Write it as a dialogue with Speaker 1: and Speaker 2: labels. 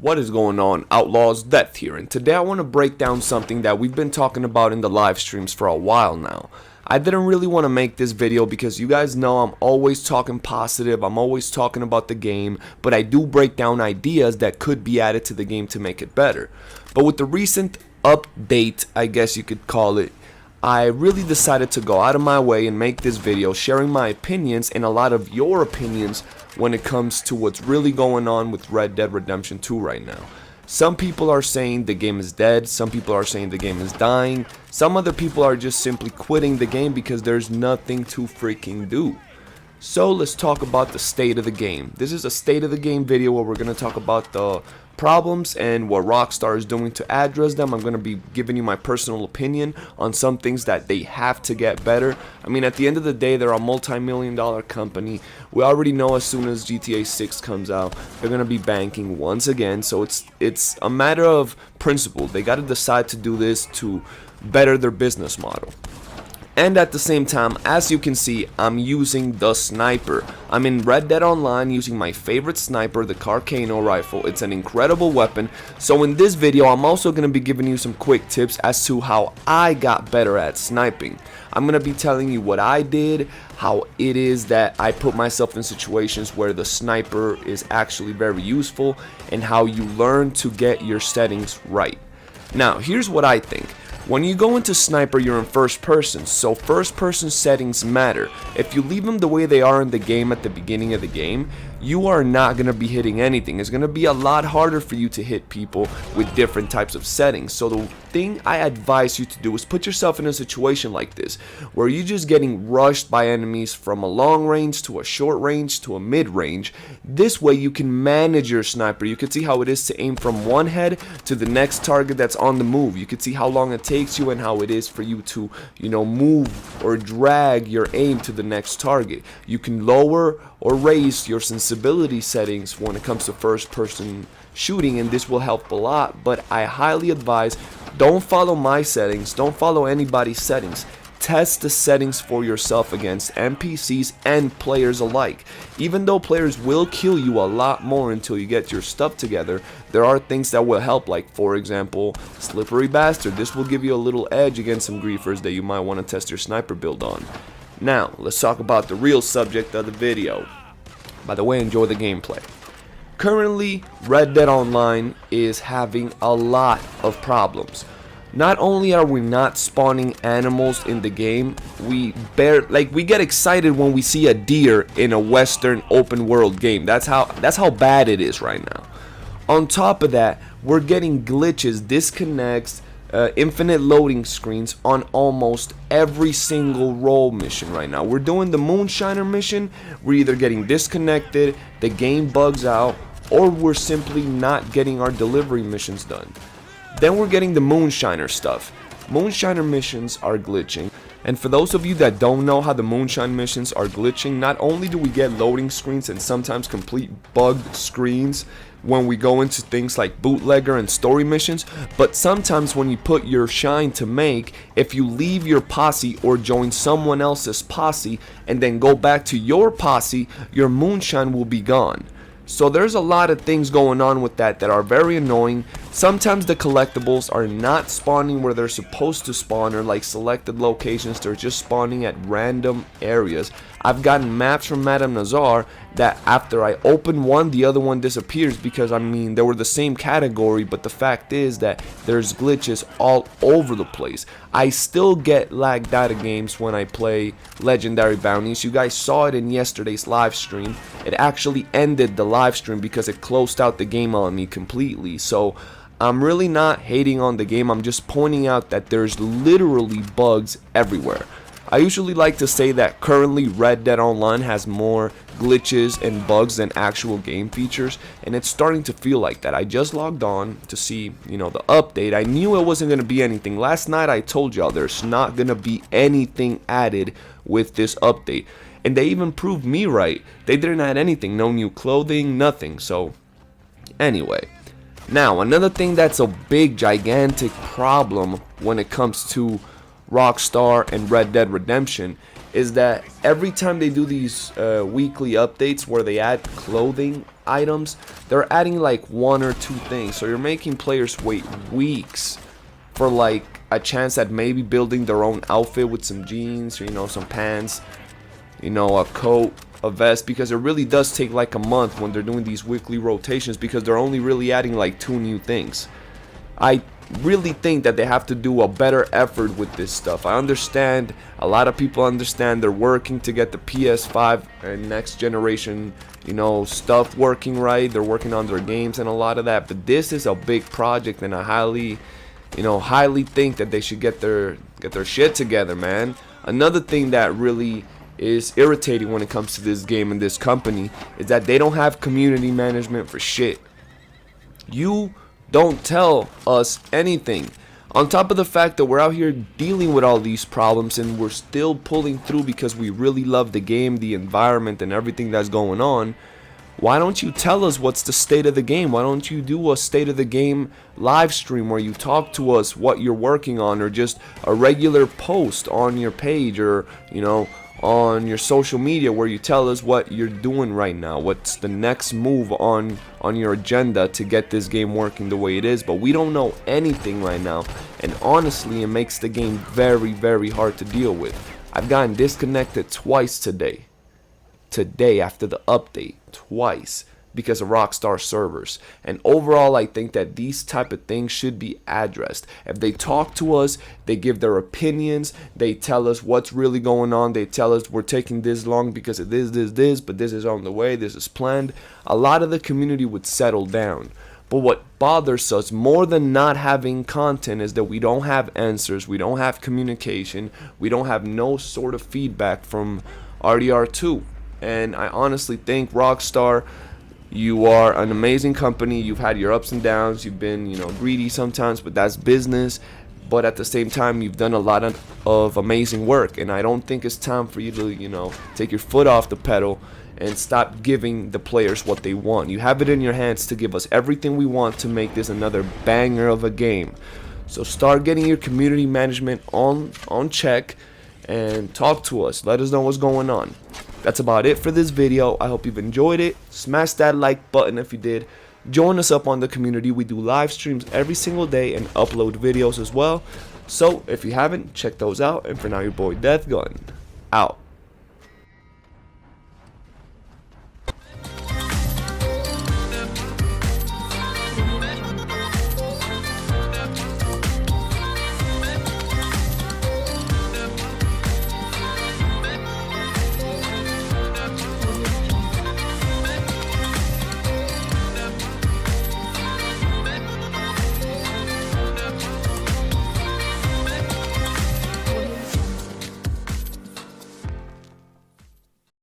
Speaker 1: What is going on, Outlaws? Death here, and today I want to break down something that we've been talking about in the live streams for a while now. I didn't really want to make this video because you guys know I'm always talking positive, I'm always talking about the game, but I do break down ideas that could be added to the game to make it better. But with the recent update, I guess you could call it, I really decided to go out of my way and make this video sharing my opinions and a lot of your opinions when it comes to what's really going on with Red Dead Redemption 2 right now. Some people are saying the game is dead, some people are saying the game is dying, some other people are just simply quitting the game because there's nothing to freaking do. So let's talk about the state of the game. This is a state of the game video where we're going to talk about the problems and what Rockstar is doing to address them. I'm going to be giving you my personal opinion on some things that they have to get better. I mean, at the end of the day, they're a multi-million-dollar company. We already know as soon as GTA 6 comes out, they're going to be banking once again. So it's a matter of principle. They got to decide to do this to better their business model. And at the same time, as you can see, I'm using the sniper. I'm in Red Dead Online using my favorite sniper, the Carcano rifle. It's an incredible weapon. So in this video, I'm also going to be giving you some quick tips as to how I got better at sniping. I'm going to be telling you what I did, how it is that I put myself in situations where the sniper is actually very useful, and how you learn to get your settings right. Now, here's what I think. When you go into sniper, you're in first person, so first person settings matter. If you leave them the way they are in the game at the beginning of the game, you are not going to be hitting anything. It's going to be a lot harder for you to hit people with different types of settings. So the thing I advise you to do is put yourself in a situation like this, where you're just getting rushed by enemies from a long range to a short range to a mid range. This way you can manage your sniper. You can see how it is to aim from one head to the next target that's on the move. You can see how long it takes you and how it is for you to, move or drag your aim to the next target. You can lower or raise your sensibility settings when it comes to first person shooting, and this will help a lot. But I highly advise, don't follow my settings, don't follow anybody's settings. Test the settings for yourself against NPCs and players alike. Even though players will kill you a lot more until you get your stuff together, there are things that will help, like for example, Slippery Bastard. This will give you a little edge against some griefers that you might want to test your sniper build on. Now, let's talk about the real subject of the video. By the way, enjoy the gameplay. Currently, Red Dead Online is having a lot of problems. Not only are we not spawning animals in the game, we get excited when we see a deer in a western open world game. That's how bad it is right now. On top of that, we're getting glitches, disconnects, infinite loading screens on almost every single role mission right now. We're doing the Moonshiner mission, we're either getting disconnected, the game bugs out, or we're simply not getting our delivery missions done. Then we're getting the Moonshiner stuff. Moonshiner missions are glitching. And for those of you that don't know how the Moonshine missions are glitching, not only do we get loading screens and sometimes complete bugged screens when we go into things like bootlegger and story missions, but sometimes when you put your shine to make, if you leave your posse or join someone else's posse and then go back to your posse, your moonshine will be gone. So there's a lot of things going on with that are very annoying. Sometimes the collectibles are not spawning where they're supposed to spawn, or like selected locations, they're just spawning at random areas. I've gotten maps from Madame Nazar that after I open one, the other one disappears because, they were the same category, but the fact is that there's glitches all over the place. I still get lagged out of games when I play Legendary Bounties. You guys saw it in yesterday's live stream. It actually ended the live stream because it closed out the game on me completely. So I'm really not hating on the game, I'm just pointing out that there's literally bugs everywhere. I usually like to say that currently Red Dead Online has more glitches and bugs than actual game features, and it's starting to feel like that. I just logged on to see, the update. I knew it wasn't going to be anything. Last night I told y'all there's not going to be anything added with this update, and they even proved me right. They didn't add anything, no new clothing, nothing. So anyway, now another thing that's a big gigantic problem when it comes to Rockstar and Red Dead Redemption is that every time they do these weekly updates where they add clothing items, they're adding like 1 or 2 things, so you're making players wait weeks for like a chance at maybe building their own outfit with some jeans, or, you know, some pants, you know, a coat, a vest, because it really does take like a month when they're doing these weekly rotations, because they're only really adding like 2 new things. I really think that they have to do a better effort with this stuff. I understand, a lot of people understand, they're working to get the PS5 and next generation, you know, stuff working right. They're working on their games and a lot of that, but this is a big project, and I highly think that they should get their shit together, man. Another thing that really is irritating when it comes to this game and this company is that they don't have community management for shit. You don't tell us anything. On top of the fact that we're out here dealing with all these problems and we're still pulling through because we really love the game, the environment, and everything that's going on, why don't you tell us what's the state of the game? Why don't you do a state of the game live stream where you talk to us what you're working on, or just a regular post on your page, or, you know, on your social media where you tell us what you're doing right now, what's the next move on your agenda to get this game working the way it is. But we don't know anything right now, and honestly it makes the game very, very hard to deal with. I've gotten disconnected twice today after the update, twice, because of Rockstar servers. And overall, I think that these type of things should be addressed. If they talk to us, they give their opinions, they tell us what's really going on, they tell us we're taking this long because of this, but this is on the way, this is planned, a lot of the community would settle down. But what bothers us more than not having content is that we don't have answers, we don't have communication, we don't have no sort of feedback from RDR2. And I honestly think Rockstar, you are an amazing company. You've had your ups and downs. You've been, you know, greedy sometimes, but that's business. But at the same time, you've done a lot of amazing work, and I don't think it's time for you to, you know, take your foot off the pedal and stop giving the players what they want. You have it in your hands to give us everything we want to make this another banger of a game. So start getting your community management on check and talk to us. Let us know what's going on. That's about it for this video. I hope you've enjoyed it. Smash that like button if you did. Join us up on the community. We do live streams every single day and upload videos as well. So if you haven't, check those out. And for now, your boy Deathgun out.